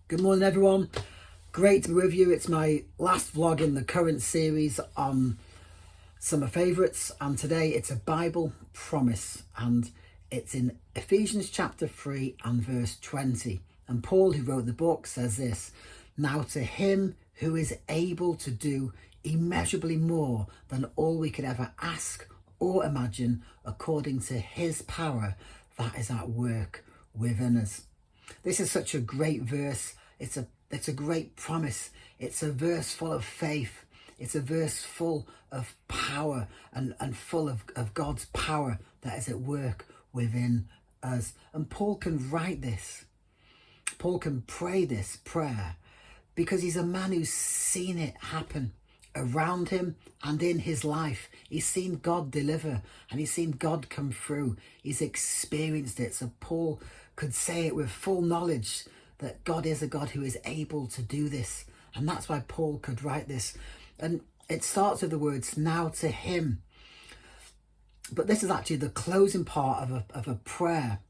Good morning, everyone. Great to be with you. It's my last vlog in the current series on summer favourites, and today it's a Bible promise, and it's in Ephesians chapter 3 and verse 20. And Paul, who wrote the book, says this: "Now to him who is able to do immeasurably more than all we could ever ask or imagine, according to his power that is at work within us." This is such a great verse. It's a great promise. It's a verse full of faith. It's a verse full of power and full of God's power that is at work within us. And Paul can write this. Paul can pray this prayer because he's a man who's seen it happen around him and in his life. He's seen God deliver and he's seen God come through. He's experienced it. So Paul could say it with full knowledge that God is a God who is able to do this. And that's why Paul could write this. And it starts with the words, "Now to him." But this is actually the closing part of a prayer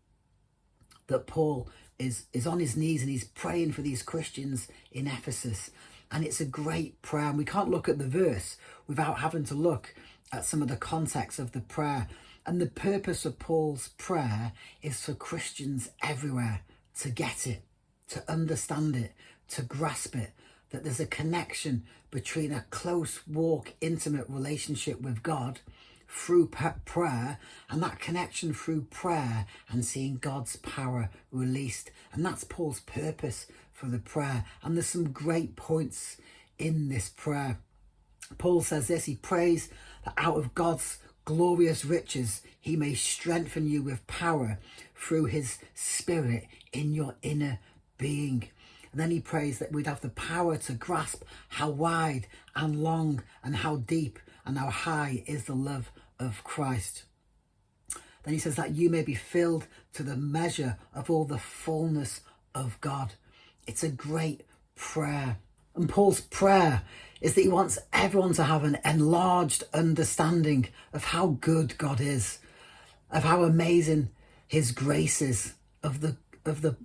that Paul is on his knees and he's praying for these Christians in Ephesus. And it's a great prayer. And we can't look at the verse without having to look at some of the context of the prayer. And the purpose of Paul's prayer is for Christians everywhere to get it, to understand it, to grasp it, that there's a connection between a close walk, intimate relationship with God through prayer, and that connection through prayer and seeing God's power released. And that's Paul's purpose for the prayer. And there's some great points in this prayer. Paul says this: he prays that out of God's glorious riches he may strengthen you with power through his Spirit in your inner being. And then he prays that we'd have the power to grasp how wide and long and how deep and how high is the love of Christ. Then he says that you may be filled to the measure of all the fullness of God. It's a great prayer. And Paul's prayer is that he wants everyone to have an enlarged understanding of how good God is, of how amazing his grace is, of the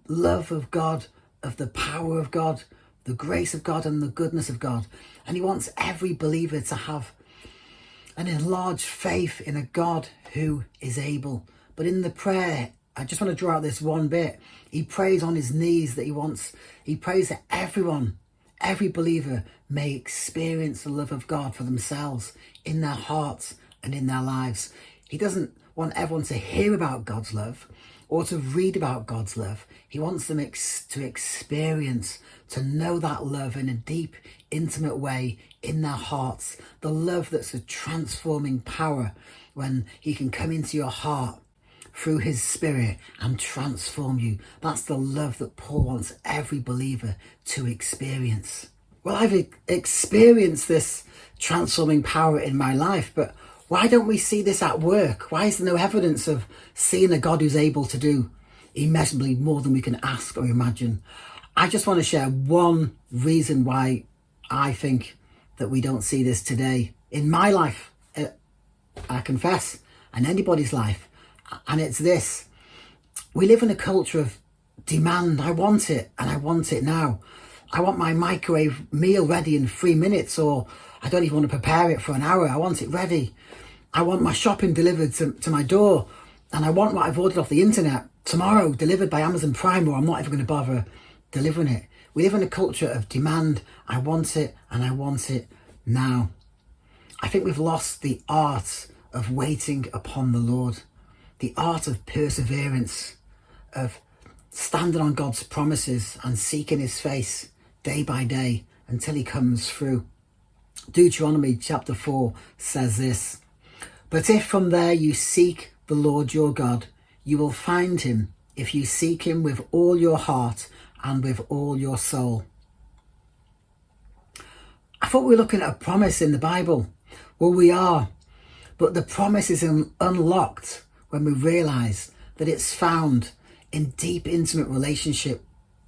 love of God, of the power of God, the grace of God and the goodness of God. And he wants every believer to have an enlarged faith in a God who is able. But in the prayer, I just want to draw out this one bit. He prays on his knees that he prays that every believer may experience the love of God for themselves in their hearts and in their lives. He doesn't want everyone to hear about God's love or to read about God's love. He wants them to experience, to know that love in a deep, intimate way in their hearts. The love that's a transforming power when he can come into your heart through his Spirit and transform you. That's the love that Paul wants every believer to experience. Well, I've experienced this transforming power in my life, but why don't we see this at work? Why is there no evidence of seeing a God who's able to do immeasurably more than we can ask or imagine? I just want to share one reason why I think that we don't see this today in my life, I confess, and anybody's life. And it's this: we live in a culture of demand. I want it, and I want it now. I want my microwave meal ready in 3 minutes, or I don't even want to prepare it for an hour. I want it ready. I want my shopping delivered to my door, and I want what I've ordered off the internet tomorrow delivered by Amazon Prime, or I'm not even going to bother delivering it. We live in a culture of demand. I want it, and I want it now. I think we've lost the art of waiting upon the Lord, the art of perseverance, of standing on God's promises and seeking his face day by day until he comes through. Deuteronomy chapter 4 says this: "But if from there you seek the Lord your God, you will find him if you seek him with all your heart and with all your soul." I thought we were looking at a promise in the Bible. Well, we are, but the promise is unlocked when we realise that it's found in deep, intimate relationship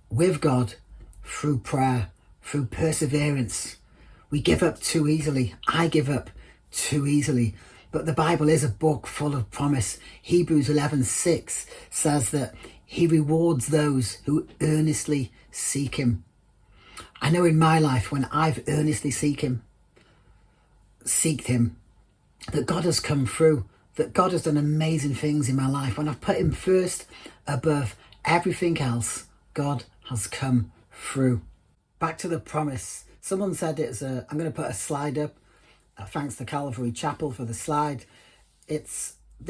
with God through prayer, through perseverance. We give up too easily. I give up too easily. But the Bible is a book full of promise. Hebrews 11:6 says that He rewards those who earnestly seek him. I know in my life, when I've earnestly seeked him, that God has come through, that God has done amazing things in my life. When I've put him first above everything else, God has come through. Back to the promise. Someone said I'm going to put a slide up. Thanks to Calvary Chapel for the slide.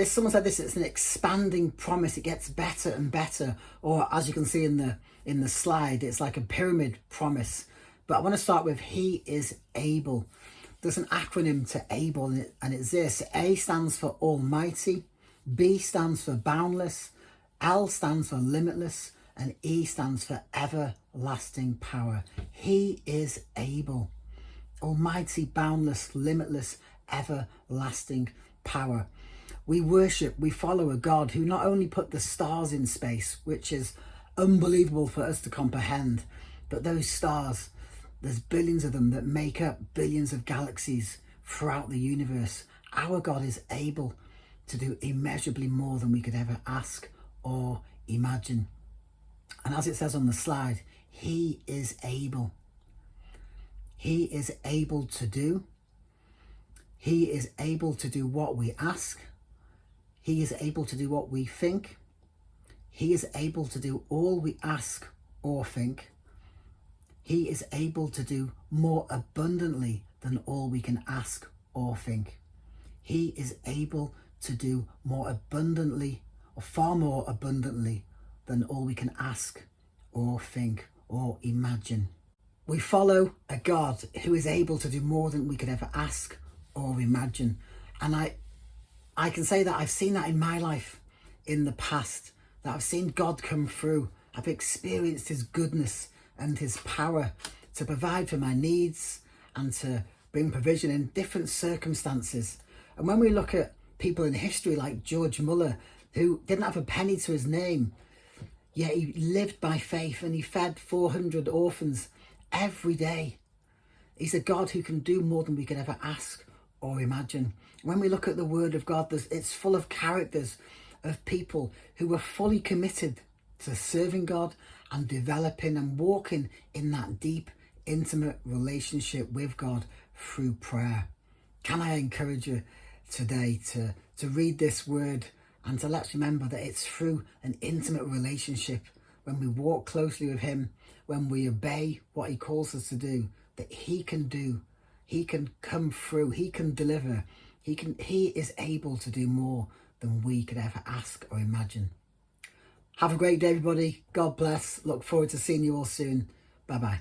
Someone said this, it's an expanding promise. It gets better and better. Or as you can see in the slide, it's like a pyramid promise. But I want to start with he is able. There's an acronym to able, and it's this. A stands for almighty, B stands for boundless, L stands for limitless, and E stands for everlasting power. He is able. Almighty, boundless, limitless, everlasting power. We follow a God who not only put the stars in space, which is unbelievable for us to comprehend, but those stars, there's billions of them that make up billions of galaxies throughout the universe. Our God is able to do immeasurably more than we could ever ask or imagine. And as it says on the slide, he is able. He is able to do. He is able to do what we ask. He is able to do what we think. He is able to do all we ask or think. He is able to do more abundantly than all we can ask or think. He is able to do more abundantly, or far more abundantly than all we can ask or think or imagine. We follow a God who is able to do more than we could ever ask or imagine. And I can say that I've seen that in my life in the past, that I've seen God come through. I've experienced his goodness and his power to provide for my needs and to bring provision in different circumstances. And when we look at people in history like George Muller, who didn't have a penny to his name, yet he lived by faith and he fed 400 orphans every day. He's a God who can do more than we could ever ask or imagine. When we look at the word of God, it's full of characters of people who were fully committed to serving God and developing and walking in that deep, intimate relationship with God through prayer. Can I encourage you today to read this word and to let's remember that it's through an intimate relationship, when we walk closely with him, when we obey what he calls us to do, that he can come through, he can deliver, he is able to do more than we could ever ask or imagine. Have a great day, everybody. God bless. Look forward to seeing you all soon. Bye-bye.